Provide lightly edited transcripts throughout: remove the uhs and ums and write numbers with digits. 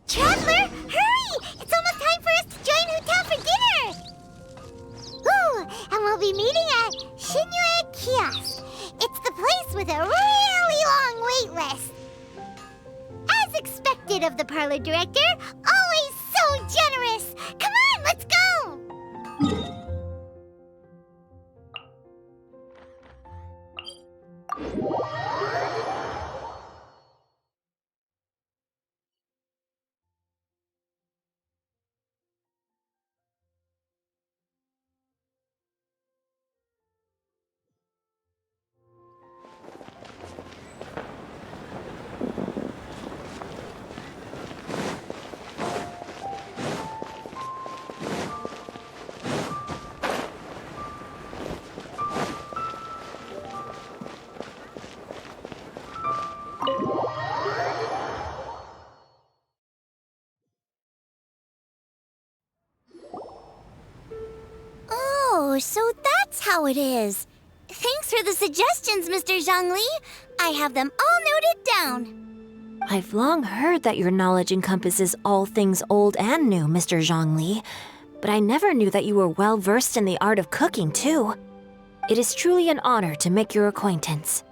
Traveler, hurry! It's almost time for us to join Hotel for dinner! Ooh, and we'll be meeting at Shinue Kiosk. It's the place with a really long wait list. As expected of the parlor director, always so generous! Come on, let's go! Oh, so that's how it is. Thanks for the suggestions, Mr. Zhongli. I have them all noted down. I've long heard that your knowledge encompasses all things old and new, Mr. Zhongli. But I never knew that you were well versed in the art of cooking, too. It is truly an honor to make your acquaintance.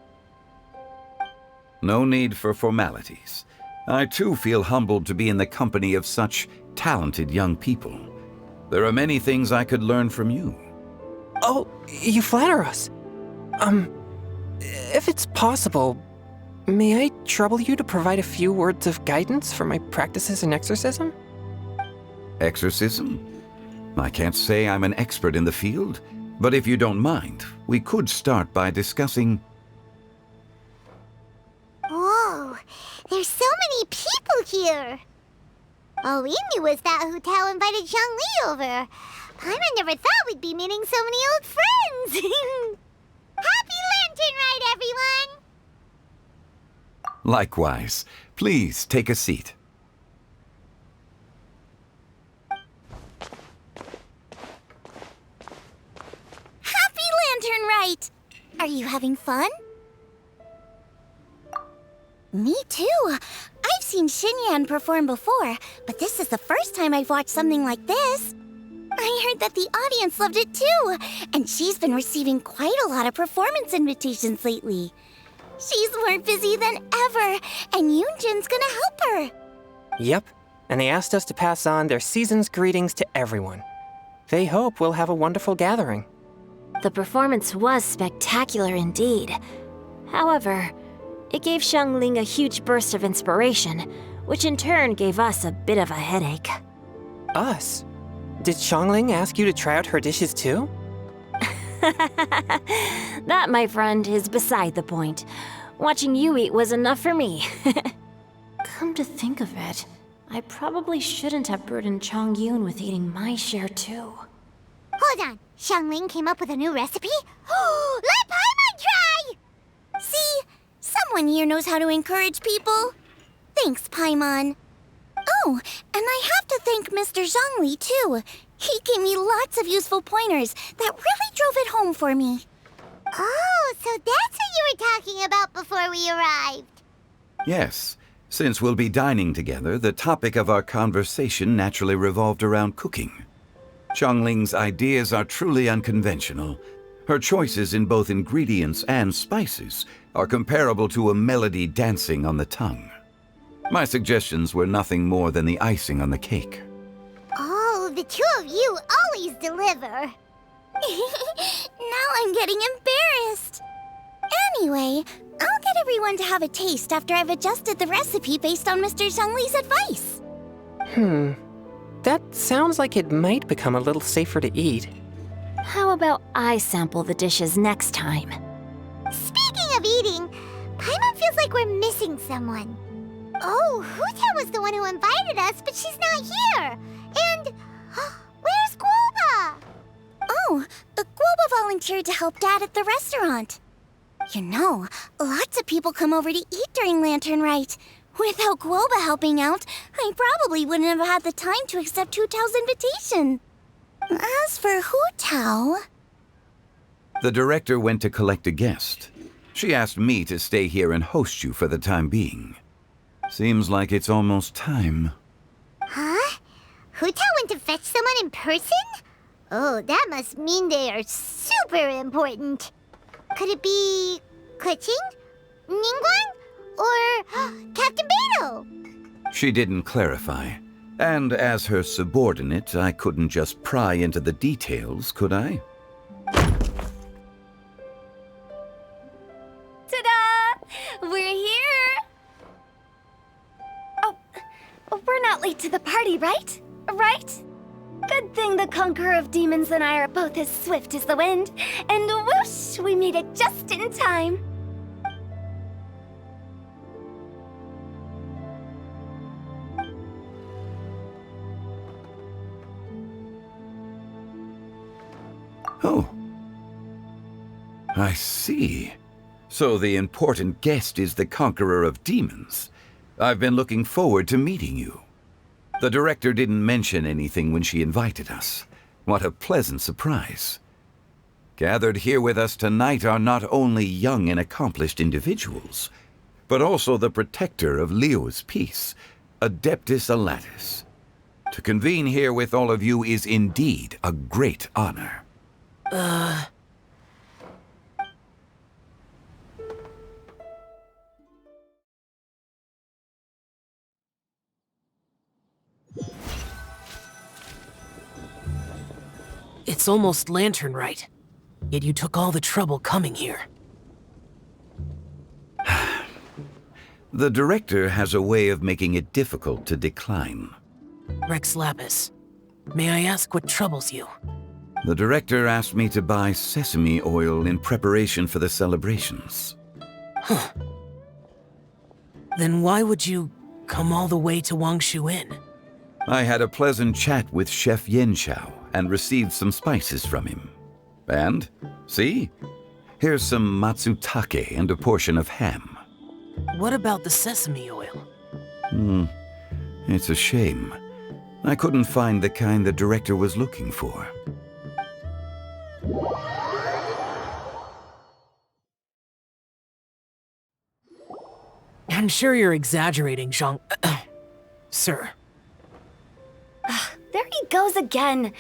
No need for formalities. I too feel humbled to be in the company of such talented young people. There are many things I could learn from you. Oh, you flatter us. If it's possible, may I trouble you to provide a few words of guidance for my practices in exorcism? Exorcism? I can't say I'm an expert in the field, but if you don't mind, we could start by discussing... Whoa, there's so many people here. All we knew was that Hotel invited Zhongli over. Paimon never thought we'd be meeting so many old friends. Happy Lantern Ride, everyone! Likewise. Please take a seat. Happy Lantern Ride! Are you having fun? Me too. I've seen Xinyan perform before, but this is the first time I've watched something like this. I heard that the audience loved it too, and she's been receiving quite a lot of performance invitations lately. She's more busy than ever, and Yoonjin's gonna help her. Yep, and they asked us to pass on their season's greetings to everyone. They hope we'll have a wonderful gathering. The performance was spectacular indeed. However, it gave Xiangling a huge burst of inspiration, which in turn gave us a bit of a headache. Us? Did Xiangling ask you to try out her dishes too? That, my friend, is beside the point. Watching you eat was enough for me. Come to think of it, I probably shouldn't have burdened Chongyun with eating my share too. Hold on, Xiangling came up with a new recipe? Let Paimon try! See, someone here knows how to encourage people. Thanks, Paimon. Oh, and I have to thank Mr. Zhongli, too. He gave me lots of useful pointers that really drove it home for me. Oh, so that's what you were talking about before we arrived. Yes. Since we'll be dining together, the topic of our conversation naturally revolved around cooking. Xiangling's ideas are truly unconventional. Her choices in both ingredients and spices are comparable to a melody dancing on the tongue. My suggestions were nothing more than the icing on the cake. Oh, the two of you always deliver. Now I'm getting embarrassed. Anyway, I'll get everyone to have a taste after I've adjusted the recipe based on Mr. Zhongli's advice. That sounds like it might become a little safer to eat. How about I sample the dishes next time? Speaking of eating, Paimon feels like we're missing someone. Oh, Huta was the one who invited us, but she's not here. And where's Guoba? Oh, Guoba volunteered to help Dad at the restaurant. You know, lots of people come over to eat during Lantern Rite. Without Guoba helping out, I probably wouldn't have had the time to accept Hu Tao's invitation. As for Hu Tao... The director went to collect a guest. She asked me to stay here and host you for the time being. Seems like it's almost time. Huh? Huta went to fetch someone in person? Oh, that must mean they are super important. Could it be Kuching? Ningguang? Or Captain Beto? She didn't clarify. And as her subordinate, I couldn't just pry into the details, could I? Ta-da! We're here! Oh, we're not late to the party, right? Right? Good thing the Conqueror of Demons and I are both as swift as the wind. And whoosh, we made it just in time. Oh. I see. So the important guest is the Conqueror of Demons. I've been looking forward to meeting you. The director didn't mention anything when she invited us. What a pleasant surprise. Gathered here with us tonight are not only young and accomplished individuals, but also the protector of Leo's peace, Adeptus Alatus. To convene here with all of you is indeed a great honor. It's almost lantern right. Yet you took all the trouble coming here. The director has a way of making it difficult to decline. Rex Lapis, may I ask what troubles you? The director asked me to buy sesame oil in preparation for the celebrations. Huh. Then why would you come all the way to Wangshu Inn? I had a pleasant chat with Chef Yenchao and received some spices from him. And, see? Here's some matsutake and a portion of ham. What about the sesame oil? It's a shame. I couldn't find the kind the director was looking for. I'm sure you're exaggerating, Zhang... Sir. There he goes again.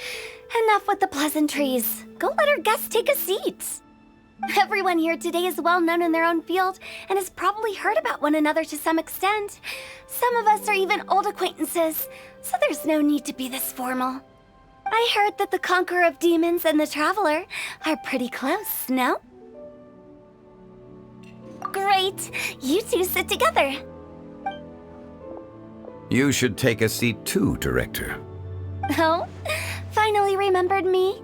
Enough with the pleasantries. Go let our guests take a seat. Everyone here today is well known in their own field and has probably heard about one another to some extent. Some of us are even old acquaintances, so there's no need to be this formal. I heard that the Conqueror of Demons and the Traveler are pretty close, no? Great! You two sit together. You should take a seat too, Director. Oh? Finally remembered me?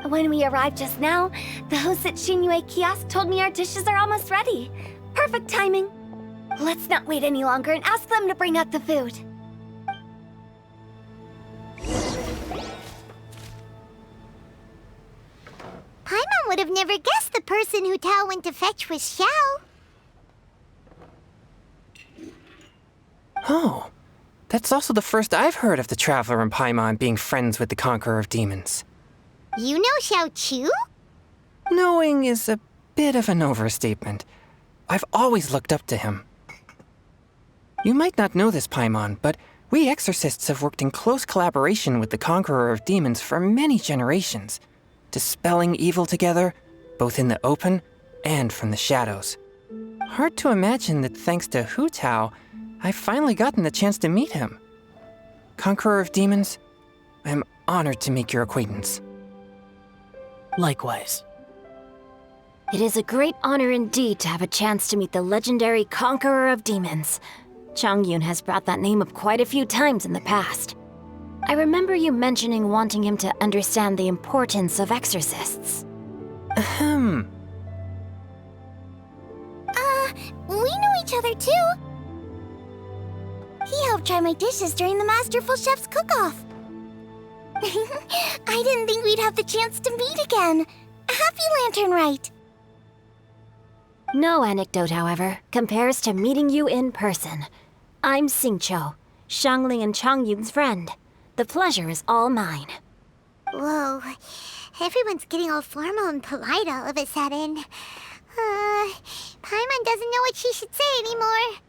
When we arrived just now, the host at Shinue Kiosk told me our dishes are almost ready. Perfect timing. Let's not wait any longer and ask them to bring out the food. Paimon would have never guessed the person who Tao went to fetch was Xiao. Oh, that's also the first I've heard of the Traveler and Paimon being friends with the Conqueror of Demons. You know Xiao Chu? Knowing is a bit of an overstatement. I've always looked up to him. You might not know this, Paimon, but we exorcists have worked in close collaboration with the Conqueror of Demons for many generations, dispelling evil together, both in the open and from the shadows. Hard to imagine that thanks to Hu Tao, I've finally gotten the chance to meet him. Conqueror of Demons, I'm honored to make your acquaintance. Likewise. It is a great honor indeed to have a chance to meet the legendary Conqueror of Demons. Changyun has brought that name up quite a few times in the past. I remember you mentioning wanting him to understand the importance of exorcists. We know each other too. He helped try my dishes during the Masterful Chef's cook-off. I didn't think we'd have the chance to meet again. Happy Lantern Rite! No anecdote, however, compares to meeting you in person. I'm Xingqiu, Shangling and Changyun's friend. The pleasure is all mine. Whoa, everyone's getting all formal and polite all of a sudden. Paimon doesn't know what she should say anymore.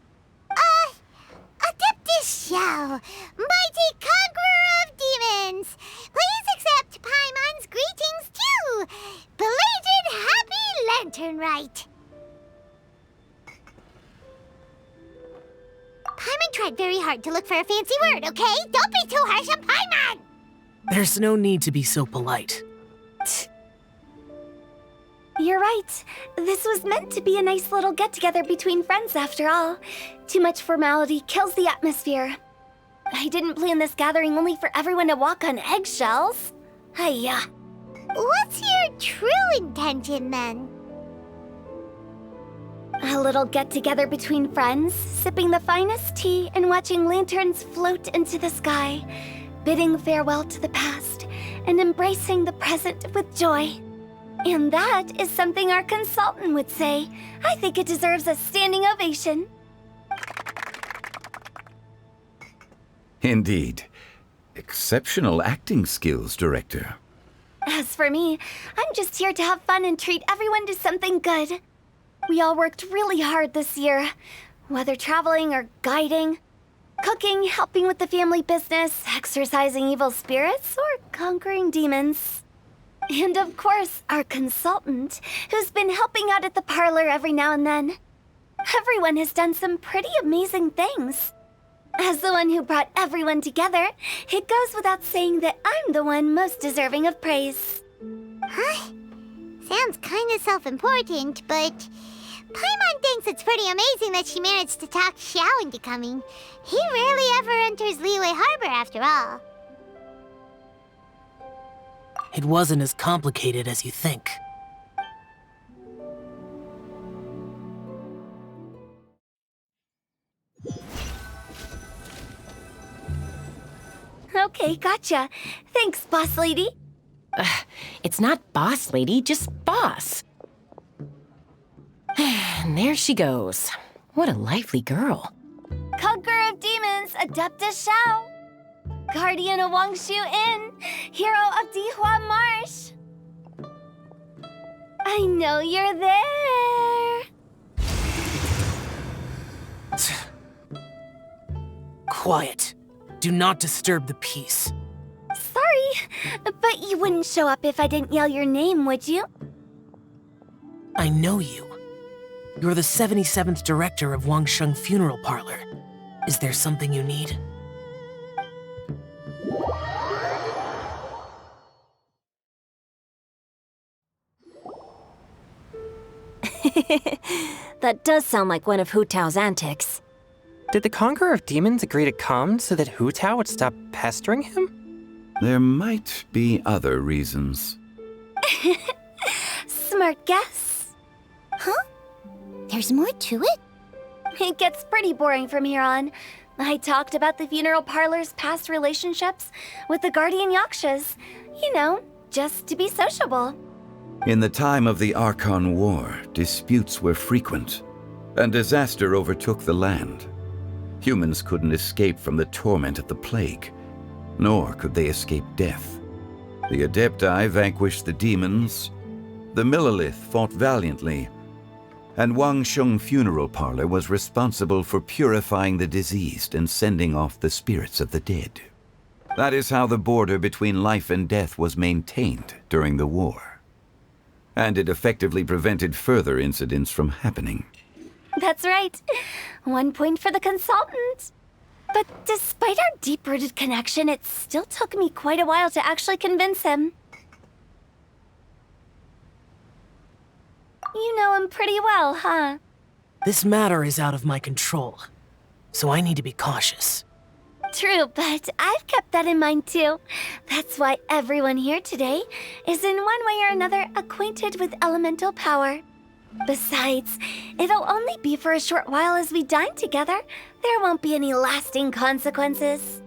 Adeptus Shao, mighty conqueror of demons, please accept Paimon's greetings too. Belated Happy Lantern Rite. Paimon tried very hard to look for a fancy word, okay? Don't be too harsh on Paimon! There's no need to be so polite. You're right. This was meant to be a nice little get-together between friends after all. Too much formality kills the atmosphere. I didn't plan this gathering only for everyone to walk on eggshells. Hiya. What's your true intention, then? A little get-together between friends, sipping the finest tea and watching lanterns float into the sky, bidding farewell to the past and embracing the present with joy. And that is something our consultant would say. I think it deserves a standing ovation. Indeed. Exceptional acting skills, Director. As for me, I'm just here to have fun and treat everyone to something good. We all worked really hard this year, whether traveling or guiding, cooking, helping with the family business, exorcising evil spirits, or conquering demons. And of course, our consultant, who's been helping out at the parlor every now and then. Everyone has done some pretty amazing things. As the one who brought everyone together, it goes without saying that I'm the one most deserving of praise. Huh? Sounds kinda self-important, but Paimon thinks it's pretty amazing that she managed to talk Xiao into coming. He rarely ever enters Liyue Harbor after all. It wasn't as complicated as you think. Okay, gotcha. Thanks, boss lady. It's not boss lady, just boss. And there she goes. What a lively girl. Conqueror of demons, Adeptus Shao. Guardian of Wangshu Inn, hero of Dihua Marsh. I know you're there. Quiet. Do not disturb the peace. Sorry, but you wouldn't show up if I didn't yell your name, would you? I know you. You're the 77th director of Wangsheng Funeral Parlor. Is there something you need? That does sound like one of Hu Tao's antics. Did the Conqueror of Demons agree to come so that Hu Tao would stop pestering him? There might be other reasons. Smart guess. Huh? There's more to it? It gets pretty boring from here on. I talked about the funeral parlor's past relationships with the guardian yakshas. You know, just to be sociable. In the time of the Archon War, disputes were frequent, and disaster overtook the land. Humans couldn't escape from the torment of the plague, nor could they escape death. The Adepti vanquished the demons, the Millelith fought valiantly, and Wangsheng Funeral Parlor was responsible for purifying the diseased and sending off the spirits of the dead. That is how the border between life and death was maintained during the war. And it effectively prevented further incidents from happening. That's right. 1 point for the consultant. But despite our deep-rooted connection, it still took me quite a while to actually convince him. You know him pretty well, huh? This matter is out of my control, so I need to be cautious. True, but I've kept that in mind too. That's why everyone here today is in one way or another acquainted with elemental power. Besides, it'll only be for a short while as we dine together. There won't be any lasting consequences.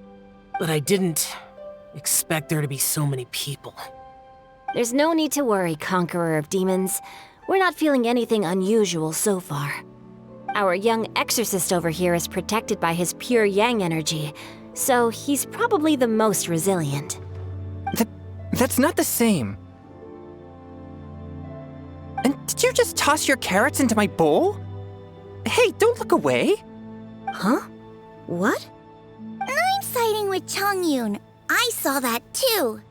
But I didn't expect there to be so many people. There's no need to worry, Conqueror of Demons. We're not feeling anything unusual so far. Our young exorcist over here is protected by his pure yang energy, so he's probably the most resilient. That's not the same. And did you just toss your carrots into my bowl? Hey, don't look away. Huh? What? I'm siding with Chongyun. I saw that too.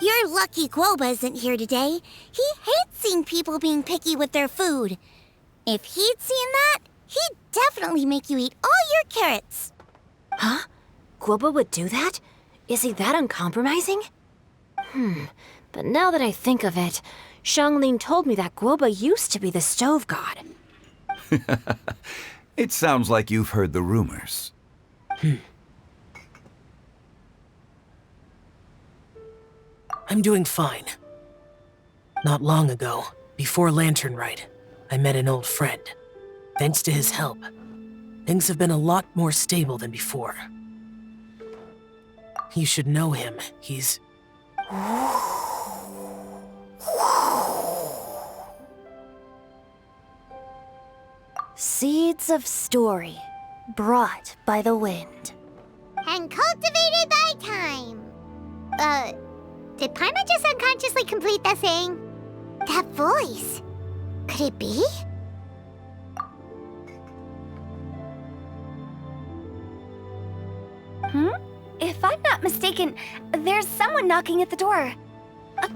You're lucky Guoba isn't here today. He hates seeing people being picky with their food. If he'd seen that, he'd definitely make you eat all your carrots. Huh? Guoba would do that? Is he that uncompromising? But now that I think of it, Xiangling told me that Guoba used to be the stove god. It sounds like you've heard the rumors. I'm doing fine. Not long ago, before Lantern Rite, I met an old friend. Thanks to his help, things have been a lot more stable than before. You should know him. He's... Seeds of story, brought by the wind. And cultivated by time. Did Paimon just unconsciously complete that saying? That voice. Could it be? If I'm not mistaken, there's someone knocking at the door.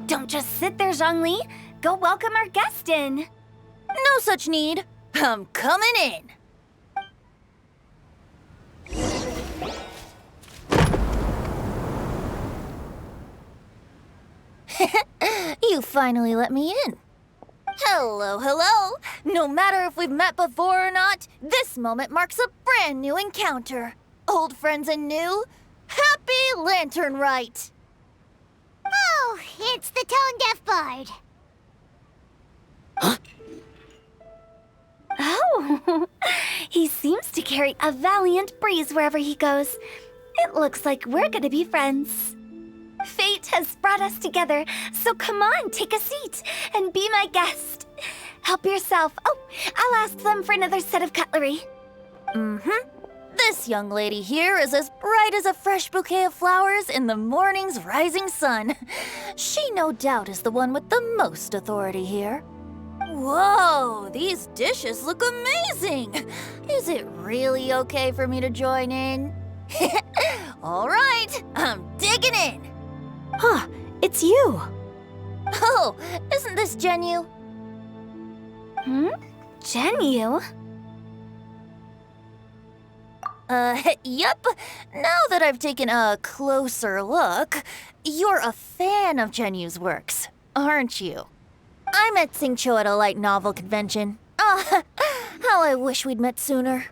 Don't just sit there, Zhongli. Go welcome our guest in. No such need. I'm coming in. You finally let me in. Hello, hello. No matter if we've met before or not, this moment marks a brand new encounter. Old friends and new. Happy Lantern Rite. Oh, it's the tone-deaf bard. Oh, he seems to carry a valiant breeze wherever he goes. It looks like we're gonna be friends. Fate has brought us together, so come on, take a seat and be my guest. Help yourself. Oh, I'll ask them for another set of cutlery. This young lady here is as bright as a fresh bouquet of flowers in the morning's rising sun. She no doubt is the one with the most authority here. Whoa, these dishes look amazing! Is it really okay for me to join in? All right, I'm digging in! Huh, it's you. Oh, isn't this Genyu? Genyu? Yep. Now that I've taken a closer look, you're a fan of Genyu's works, aren't you? I met Xingqiu at a light novel convention. Ah, how I wish we'd met sooner.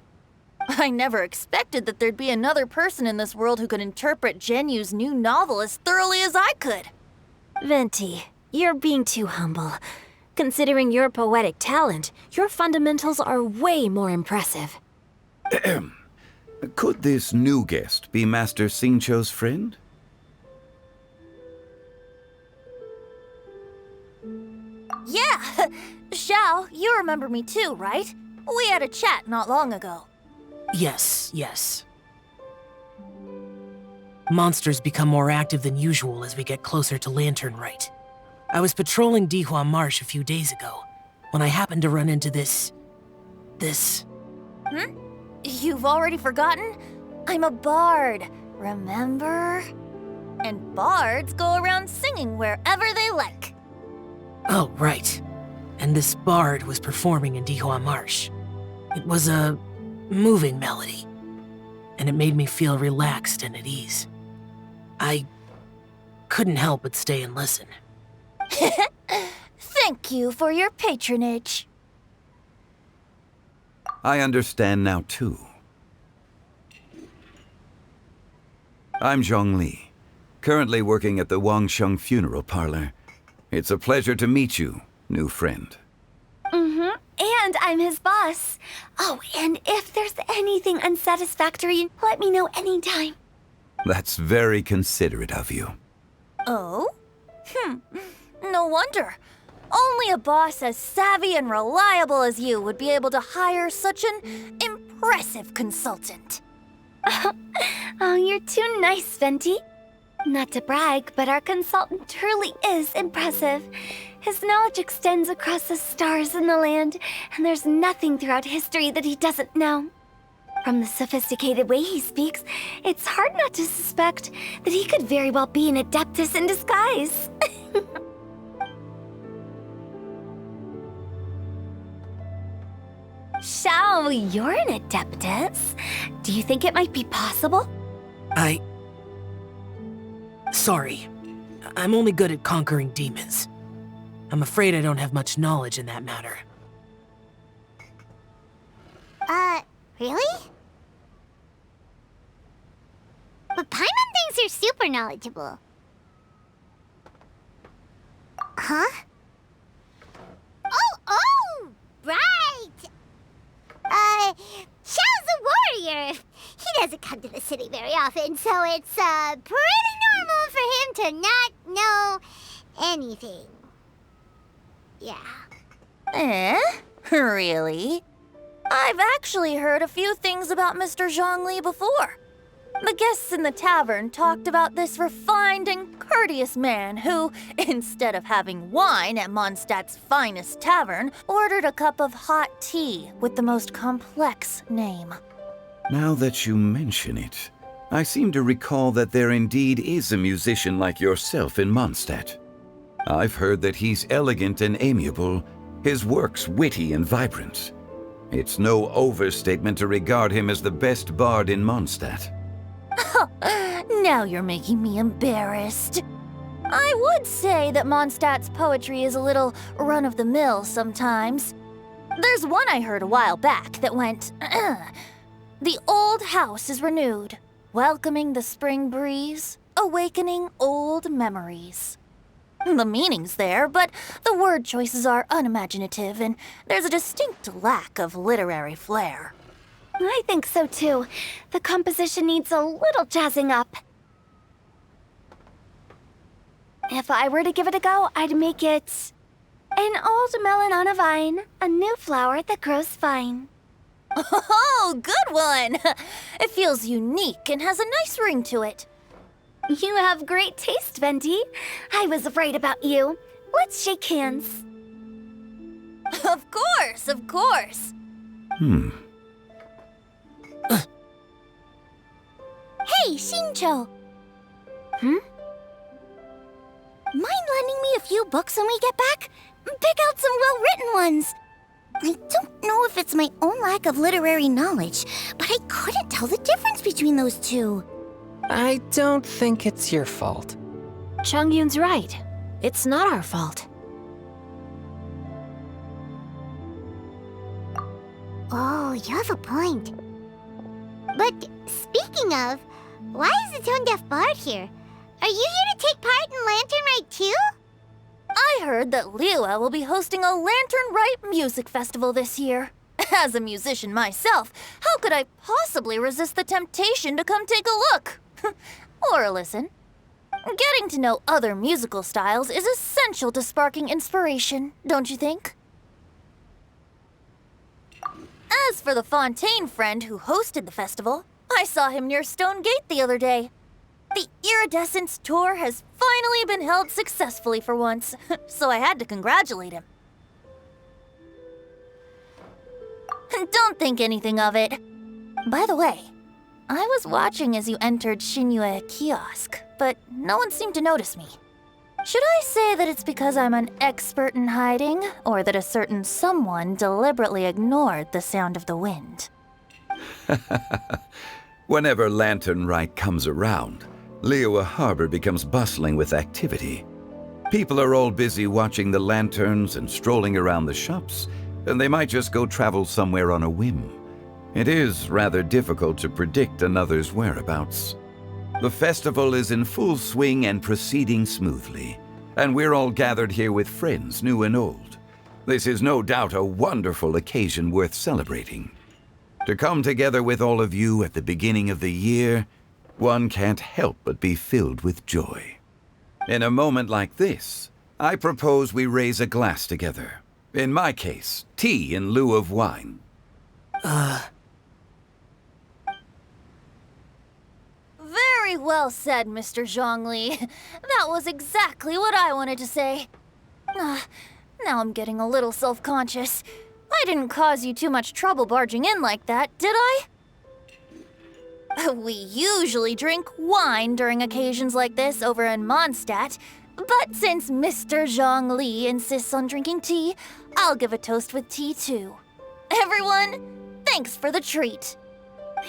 I never expected that there'd be another person in this world who could interpret Genyu's new novel as thoroughly as I could. Venti, you're being too humble. Considering your poetic talent, your fundamentals are way more impressive. Could this new guest be Master Xingqiu's friend? Yeah! Xiao, you remember me too, right? We had a chat not long ago. Yes. Monsters become more active than usual as we get closer to Lantern Rite. I was patrolling Dihua Marsh a few days ago, when I happened to run into this... You've already forgotten? I'm a bard, remember? And bards go around singing wherever they like. Oh, right. And this bard was performing in Dihua Marsh. It was a moving melody, and it made me feel relaxed and at ease. I couldn't help but stay and listen. Thank you for your patronage. I understand now, too. I'm Zhongli, currently working at the Wangsheng Funeral Parlor. It's a pleasure to meet you, new friend. And I'm his boss. Oh, and if there's anything unsatisfactory, let me know anytime. That's very considerate of you. Oh? No wonder. Only a boss as savvy and reliable as you would be able to hire such an impressive consultant. Oh, you're too nice, Venti. Not to brag, but our consultant truly is impressive. His knowledge extends across the stars and the land, and there's nothing throughout history that he doesn't know. From the sophisticated way he speaks, it's hard not to suspect that he could very well be an adeptus in disguise. Xiao, you're an adeptus. Do you think it might be possible? Sorry. I'm only good at conquering demons. I'm afraid I don't have much knowledge in that matter. Really? But Paimon thinks you're super knowledgeable. Huh? Oh, right! Xiao's a warrior. He doesn't come to the city very often, so it's, pretty normal for him to not know anything. Yeah. Eh? Really? I've actually heard a few things about Mr. Zhongli before. The guests in the tavern talked about this refined and courteous man who, instead of having wine at Mondstadt's finest tavern, ordered a cup of hot tea with the most complex name. Now that you mention it, I seem to recall that there indeed is a musician like yourself in Mondstadt. I've heard that he's elegant and amiable, his works witty and vibrant. It's no overstatement to regard him as the best bard in Mondstadt. Now you're making me embarrassed. I would say that Mondstadt's poetry is a little run-of-the-mill sometimes. There's one I heard a while back that went, "The old house is renewed, welcoming the spring breeze, awakening old memories." The meaning's there, but the word choices are unimaginative, and there's a distinct lack of literary flair. I think so too. The composition needs a little jazzing up. If I were to give it a go, I'd make it an old melon on a vine, a new flower that grows fine. Oh, good one! It feels unique and has a nice ring to it. You have great taste, Venti. I was right about you. Let's shake hands. Of course, of course. Hey, Shincho! Mind lending me a few books when we get back? Pick out some well-written ones. I don't know if it's my own lack of literary knowledge, but I couldn't tell the difference between those two. I don't think it's your fault. Chongyun's right. It's not our fault. Oh, you have a point. But speaking of, why is the tone-deaf bard here? Are you here to take part in Lantern Rite too? I heard that Liua will be hosting a Lantern Rite music festival this year. As a musician myself, how could I possibly resist the temptation to come take a look? Or listen. Getting to know other musical styles is essential to sparking inspiration, don't you think? As for the Fontaine friend who hosted the festival, I saw him near Stone Gate the other day. The Iridescence tour has finally been held successfully for once, so I had to congratulate him. Don't think anything of it. By the way, I was watching as you entered Shinyue Kiosk, but no one seemed to notice me. Should I say that it's because I'm an expert in hiding, or that a certain someone deliberately ignored the sound of the wind? Whenever Lantern Rite comes around, Liua Harbor becomes bustling with activity. People are all busy watching the lanterns and strolling around the shops, and they might just go travel somewhere on a whim. It is rather difficult to predict another's whereabouts. The festival is in full swing and proceeding smoothly, and we're all gathered here with friends, new and old. This is no doubt a wonderful occasion worth celebrating. To come together with all of you at the beginning of the year, one can't help but be filled with joy. In a moment like this, I propose we raise a glass together. In my case, tea in lieu of wine. Very well said, Mr. Zhongli. That was exactly what I wanted to say. Now I'm getting a little self-conscious. I didn't cause you too much trouble barging in like that, did I? We usually drink wine during occasions like this over in Mondstadt, but since Mr. Zhongli insists on drinking tea, I'll give a toast with tea too. Everyone, thanks for the treat.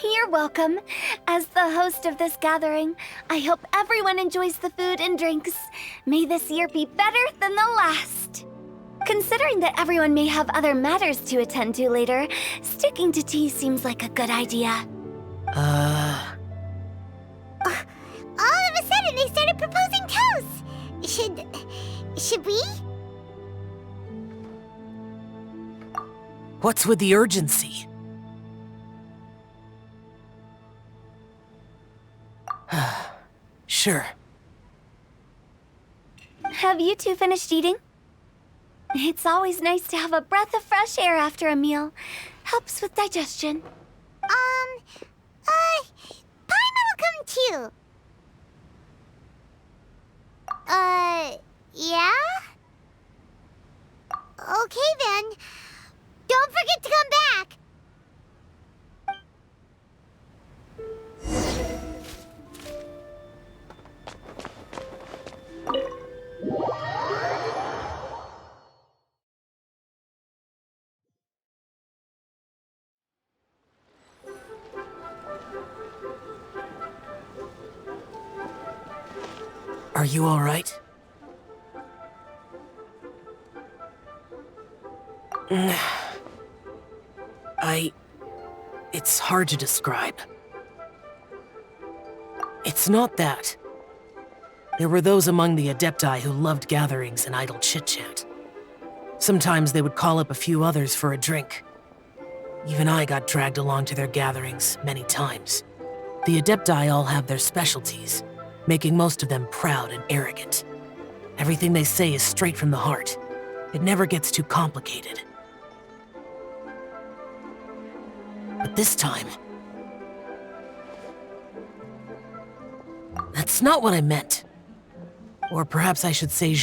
You're welcome. As the host of this gathering, I hope everyone enjoys the food and drinks. May this year be better than the last. Considering that everyone may have other matters to attend to later, sticking to tea seems like a good idea. All of a sudden, they started proposing toasts. Should we? What's with the urgency? Sure. Have you two finished eating? It's always nice to have a breath of fresh air after a meal. Helps with digestion. Paimon will come too. Yeah? Okay then. Don't forget to come back. Are you all right? It's hard to describe. It's not that. There were those among the Adepti who loved gatherings and idle chit-chat. Sometimes they would call up a few others for a drink. Even I got dragged along to their gatherings many times. The Adepti all have their specialties, making most of them proud and arrogant. Everything they say is straight from the heart. It never gets too complicated. But this time... That's not what I meant. Or perhaps I should say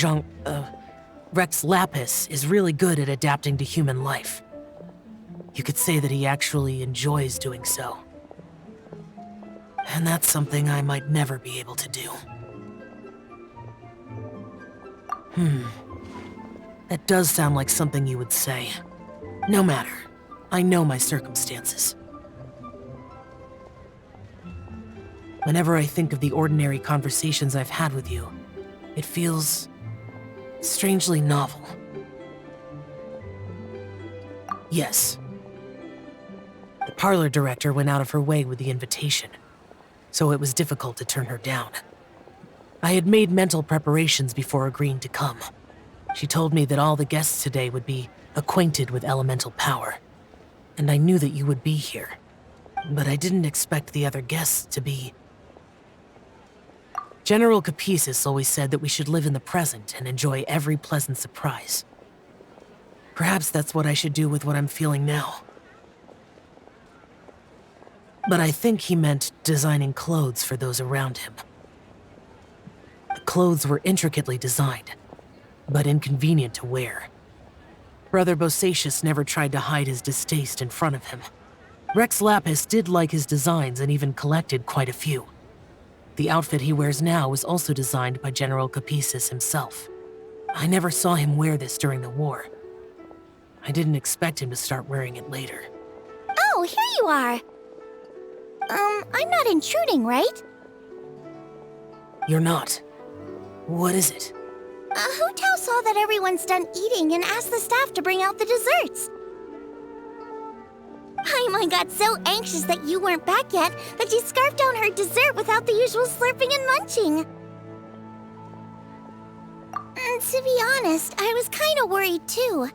Rex Lapis is really good at adapting to human life. You could say that he actually enjoys doing so. And that's something I might never be able to do. That does sound like something you would say. No matter. I know my circumstances. Whenever I think of the ordinary conversations I've had with you, it feels strangely novel. Yes. The parlor director went out of her way with the invitation, so it was difficult to turn her down. I had made mental preparations before agreeing to come. She told me that all the guests today would be acquainted with elemental power, and I knew that you would be here. But I didn't expect the other guests to be... General Capisis always said that we should live in the present and enjoy every pleasant surprise. Perhaps that's what I should do with what I'm feeling now. But I think he meant designing clothes for those around him. The clothes were intricately designed, but inconvenient to wear. Brother Bosacius never tried to hide his distaste in front of him. Rex Lapis did like his designs and even collected quite a few. The outfit he wears now was also designed by General Capisis himself. I never saw him wear this during the war. I didn't expect him to start wearing it later. Oh, here you are. I'm not intruding, right? You're not. What is it? Hu Tao saw that everyone's done eating and asked the staff to bring out the desserts. Paimon got so anxious that you weren't back yet that she scarfed down her dessert without the usual slurping and munching. To be honest, I was kind of worried too.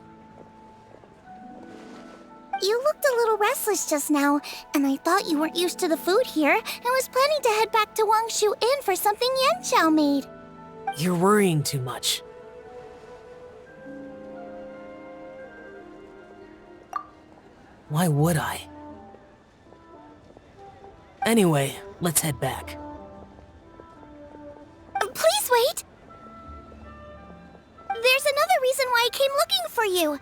You looked a little restless just now, and I thought you weren't used to the food here and was planning to head back to Wangshu Inn for something Yanqiao made. You're worrying too much. Why would I? Anyway, let's head back. Please wait! There's another you.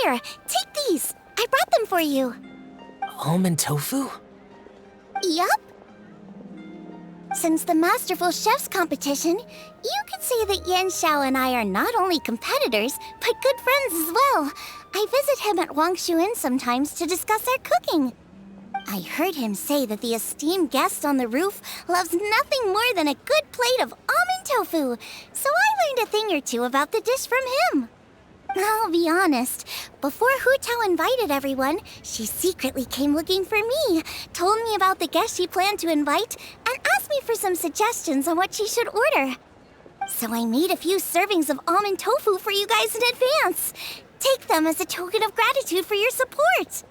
Here, take these. I brought them for you. Almond tofu? Yup. Since the Masterful Chefs competition, you could say that Yan Xiao and I are not only competitors, but good friends as well. I visit him at Wangshu Inn sometimes to discuss our cooking. I heard him say that the esteemed guest on the roof loves nothing more than a good plate of almond tofu, so I learned a thing or two about the dish from him. I'll be honest, before Hu Tao invited everyone, she secretly came looking for me, told me about the guest she planned to invite, and asked me for some suggestions on what she should order. So I made a few servings of almond tofu for you guys in advance. Take them as a token of gratitude for your support.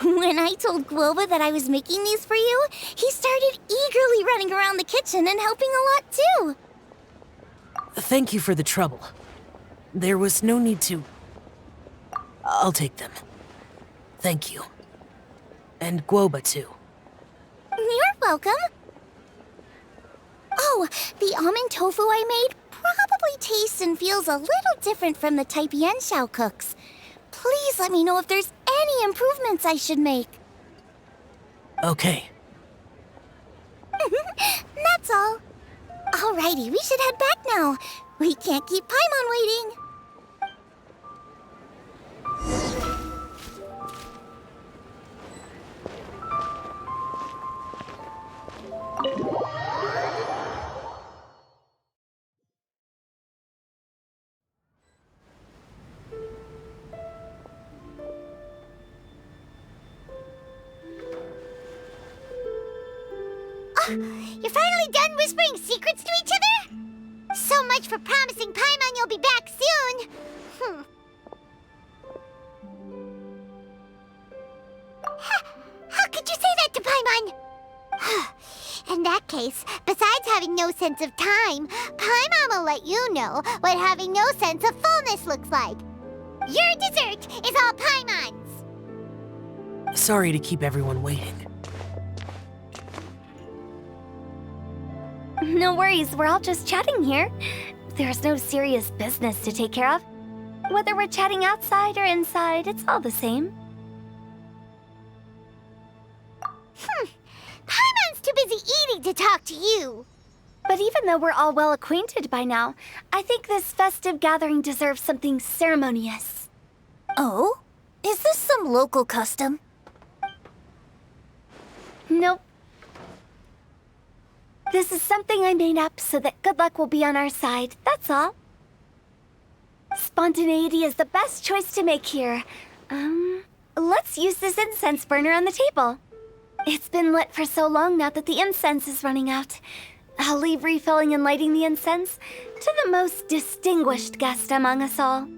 When I told Guoba that I was making these for you, he started eagerly running around the kitchen and helping a lot too. Thank you for the trouble. There was no need to... I'll take them. Thank you. And Guoba, too. You're welcome. Oh, the almond tofu I made probably tastes and feels a little different from the type Yan Xiao cooks. Please let me know if there's any improvements I should make. Okay. That's all. Alrighty, we should head back now. We can't keep Paimon waiting. You're finally done whispering secrets to each other? So much for promising Paimon you'll be back soon. How could you say that to Paimon? In that case, besides having no sense of time, Paimon will let you know what having no sense of fullness looks like. Your dessert is all Paimon's. Sorry to keep everyone waiting. No worries, we're all just chatting here. There's no serious business to take care of. Whether we're chatting outside or inside, it's all the same. Paimon's too busy eating to talk to you. But even though we're all well acquainted by now, I think this festive gathering deserves something ceremonious. Oh? Is this some local custom? Nope. This is something I made up so that good luck will be on our side, that's all. Spontaneity is the best choice to make here. Let's use this incense burner on the table. It's been lit for so long now that the incense is running out. I'll leave refilling and lighting the incense to the most distinguished guest among us all.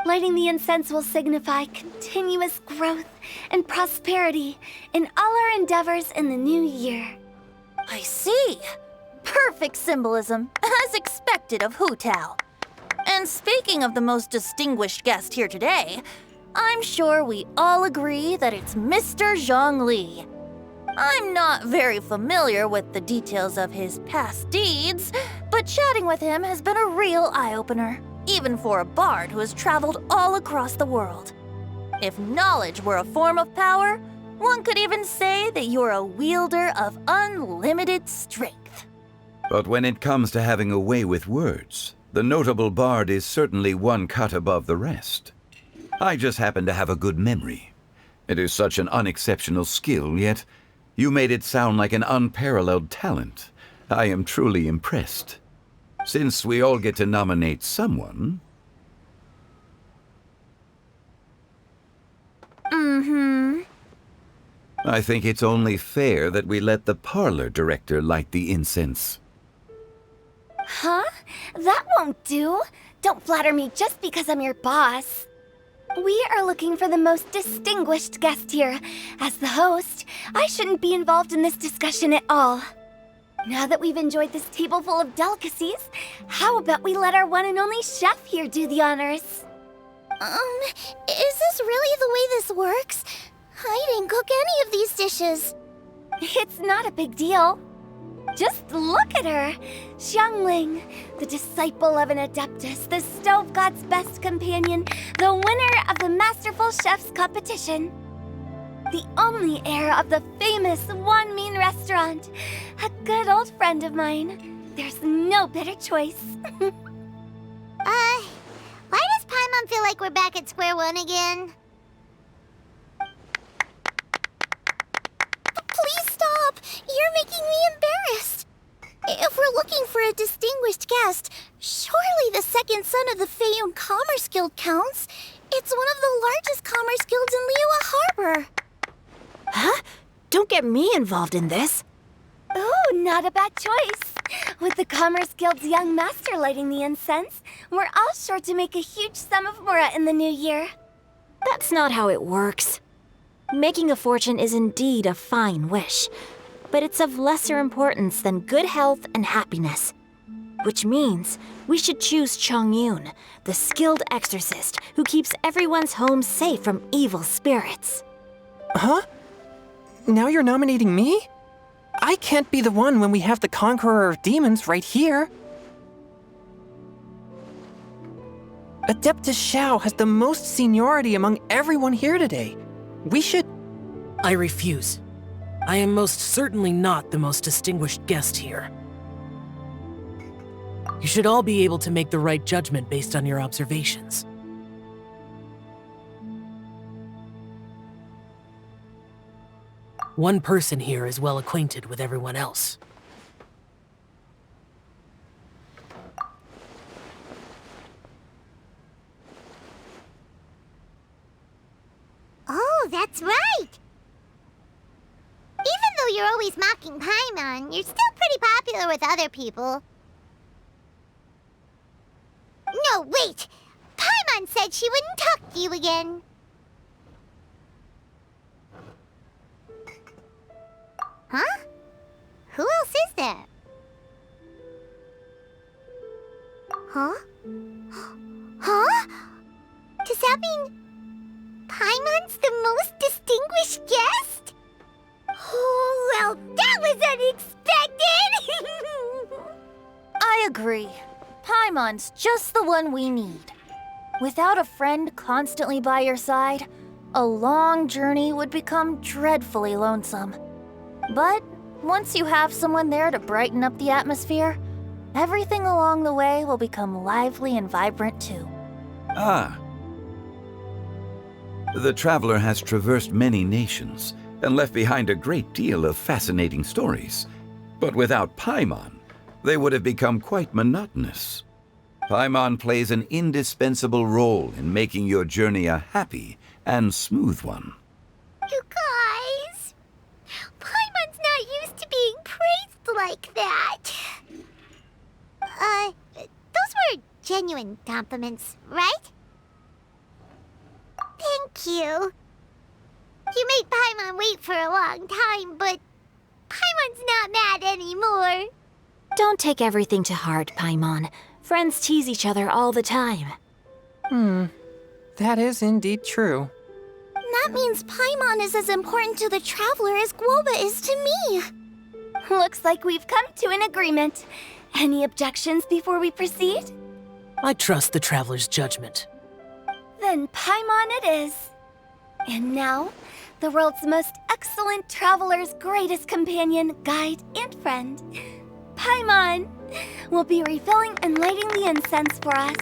Lighting the incense will signify continuous growth and prosperity in all our endeavors in the new year. I see. Perfect symbolism, as expected of Hu Tao. And speaking of the most distinguished guest here today, I'm sure we all agree that it's Mr. Zhongli. I'm not very familiar with the details of his past deeds, but chatting with him has been a real eye-opener, even for a bard who has traveled all across the world. If knowledge were a form of power, one could even say that you're a wielder of unlimited strength. But when it comes to having a way with words, the notable bard is certainly one cut above the rest. I just happen to have a good memory. It is such an unexceptional skill, yet you made it sound like an unparalleled talent. I am truly impressed. Since we all get to nominate someone... I think it's only fair that we let the parlor director light the incense. Huh? That won't do. Don't flatter me just because I'm your boss. We are looking for the most distinguished guest here. As the host, I shouldn't be involved in this discussion at all. Now that we've enjoyed this table full of delicacies, how about we let our one and only chef here do the honors? Is this really the way this works? I didn't cook any of these dishes. It's not a big deal. Just look at her! Xiangling, the disciple of an adeptus, the stove god's best companion, the winner of the Masterful Chef's competition. The only heir of the famous Wanmin restaurant. A good old friend of mine. There's no better choice. Why does Paimon feel like we're back at square one again? Please stop! You're making me embarrassed. If we're looking for a distinguished guest, surely the second son of the Feiyun Commerce Guild counts. It's one of the largest commerce guilds in Liyue Harbor. Huh? Don't get me involved in this. Ooh, not a bad choice. With the Commerce Guild's young master lighting the incense, we're all sure to make a huge sum of mora in the new year. That's not how it works. Making a fortune is indeed a fine wish, but it's of lesser importance than good health and happiness. Which means we should choose Chongyun, the skilled exorcist who keeps everyone's home safe from evil spirits. Huh? Now you're nominating me? I can't be the one when we have the Conqueror of Demons right here. Adeptus Xiao has the most seniority among everyone here today. We should... I refuse. I am most certainly not the most distinguished guest here. You should all be able to make the right judgment based on your observations. One person here is well acquainted with everyone else. Oh, that's right! Even though you're always mocking Paimon, you're still pretty popular with other people. No, wait! Paimon said she wouldn't talk to you again. Huh? Who else is there? Huh? Huh? Does that mean Paimon's the most distinguished guest? Oh, well, that was unexpected! I agree. Paimon's just the one we need. Without a friend constantly by your side, a long journey would become dreadfully lonesome. But once you have someone there to brighten up the atmosphere, everything along the way will become lively and vibrant too. Ah. The traveler has traversed many nations and left behind a great deal of fascinating stories. But without Paimon, they would have become quite monotonous. Paimon plays an indispensable role in making your journey a happy and smooth one. You guys, Paimon's not used to being praised like that. Those were genuine compliments, right? Thank you. You made Paimon wait for a long time, but Paimon's not mad anymore. Don't take everything to heart, Paimon. Friends tease each other all the time. That is indeed true. That means Paimon is as important to the traveler as Guoba is to me. Looks like we've come to an agreement. Any objections before we proceed? I trust the traveler's judgment. Then Paimon it is. And now, the world's most excellent traveler's greatest companion, guide, and friend, Paimon, will be refilling and lighting the incense for us.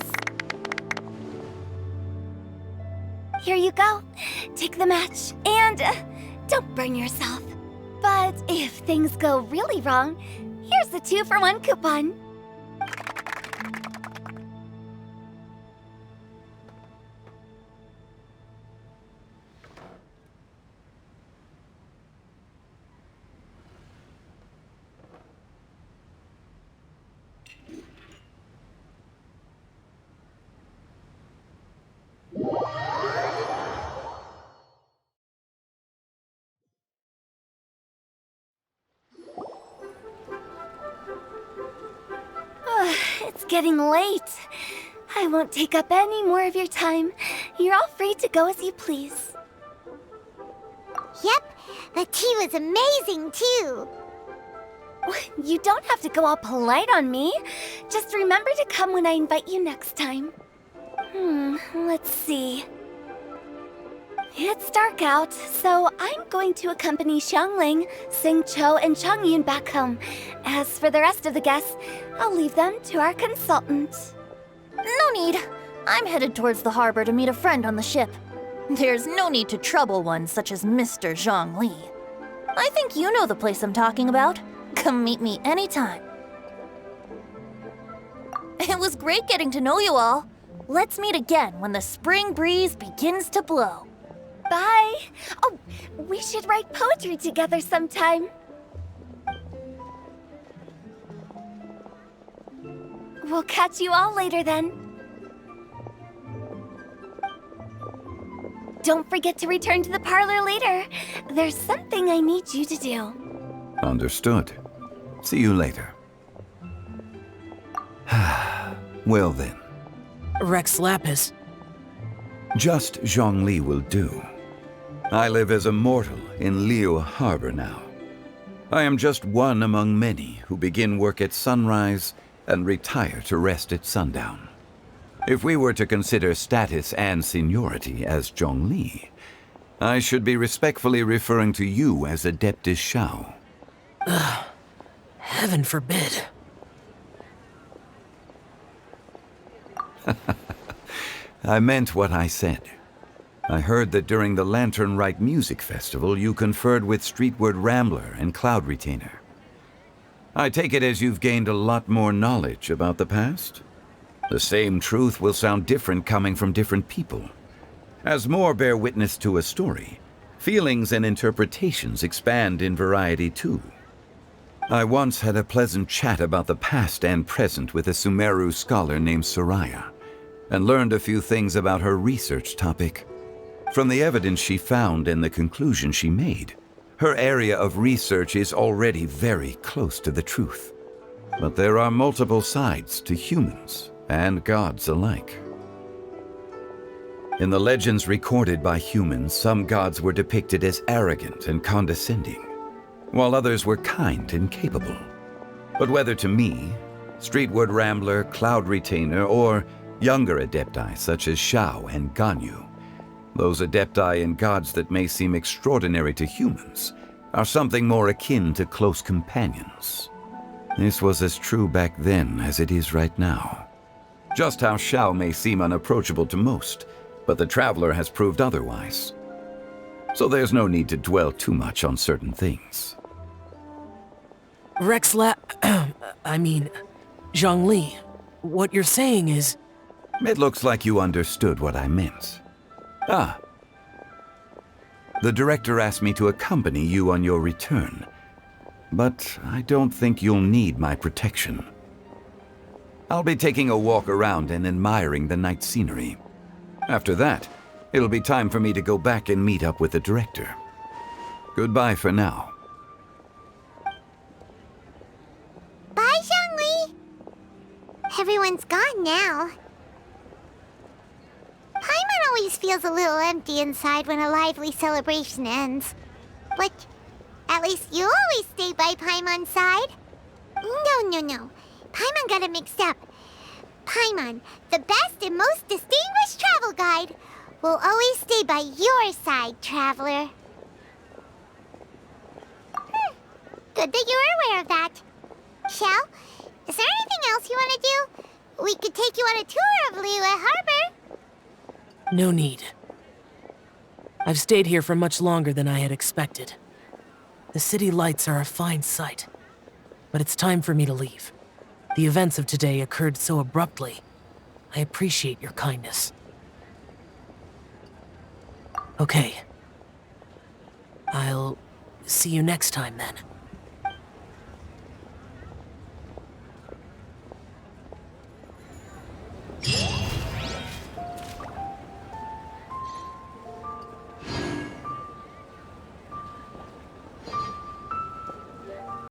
Here you go. Take the match, and don't burn yourself. But if things go really wrong, here's the 2-for-1 coupon. It's getting late. I won't take up any more of your time. You're all free to go as you please. Yep, the tea was amazing too. You don't have to go all polite on me. Just remember to come when I invite you next time. Let's see. It's dark out, so I'm going to accompany Xiangling, Xingqiu, and Chongyun back home. As for the rest of the guests, I'll leave them to our consultant. No need. I'm headed towards the harbor to meet a friend on the ship. There's no need to trouble one such as Mr. Zhongli. I think you know the place I'm talking about. Come meet me anytime. It was great getting to know you all. Let's meet again when the spring breeze begins to blow. Bye. Oh, we should write poetry together sometime. We'll catch you all later then. Don't forget to return to the parlor later. There's something I need you to do. Understood. See you later. Well then. Rex Lapis. Just Zhongli will do. I live as a mortal in Liu Harbor now. I am just one among many who begin work at sunrise and retire to rest at sundown. If we were to consider status and seniority as Zhongli, I should be respectfully referring to you as Adeptus Shao. Heaven forbid. I meant what I said. I heard that during the Lantern Rite Music Festival, you conferred with Streetward Rambler and Cloud Retainer. I take it as you've gained a lot more knowledge about the past? The same truth will sound different coming from different people. As more bear witness to a story, feelings and interpretations expand in variety too. I once had a pleasant chat about the past and present with a Sumeru scholar named Soraya, and learned a few things about her research topic. From the evidence she found and the conclusion she made, her area of research is already very close to the truth. But there are multiple sides to humans and gods alike. In the legends recorded by humans, some gods were depicted as arrogant and condescending, while others were kind and capable. But whether to me, Streetward Rambler, Cloud Retainer, or younger adepti such as Shao and Ganyu, those adepti and gods that may seem extraordinary to humans are something more akin to close companions. This was as true back then as it is right now. Just how Shao may seem unapproachable to most, but the Traveler has proved otherwise. So there's no need to dwell too much on certain things. Zhongli, what you're saying is... It looks like you understood what I meant. The director asked me to accompany you on your return, but I don't think you'll need my protection. I'll be taking a walk around and admiring the night scenery. After that, it'll be time for me to go back and meet up with the director. Goodbye for now. Bye, Zhongli. Everyone's gone now. Paimon always feels a little empty inside when a lively celebration ends. But at least you always stay by Paimon's side. No. Paimon got it mixed up. Paimon, the best and most distinguished travel guide, will always stay by your side, Traveler. Good that you're aware of that. Shell, is there anything else you want to do? We could take you on a tour of Liyue Harbor. No need. I've stayed here for much longer than I had expected. The city lights are a fine sight, but it's time for me to leave. The events of today occurred so abruptly. I appreciate your kindness. Okay. I'll see you next time then.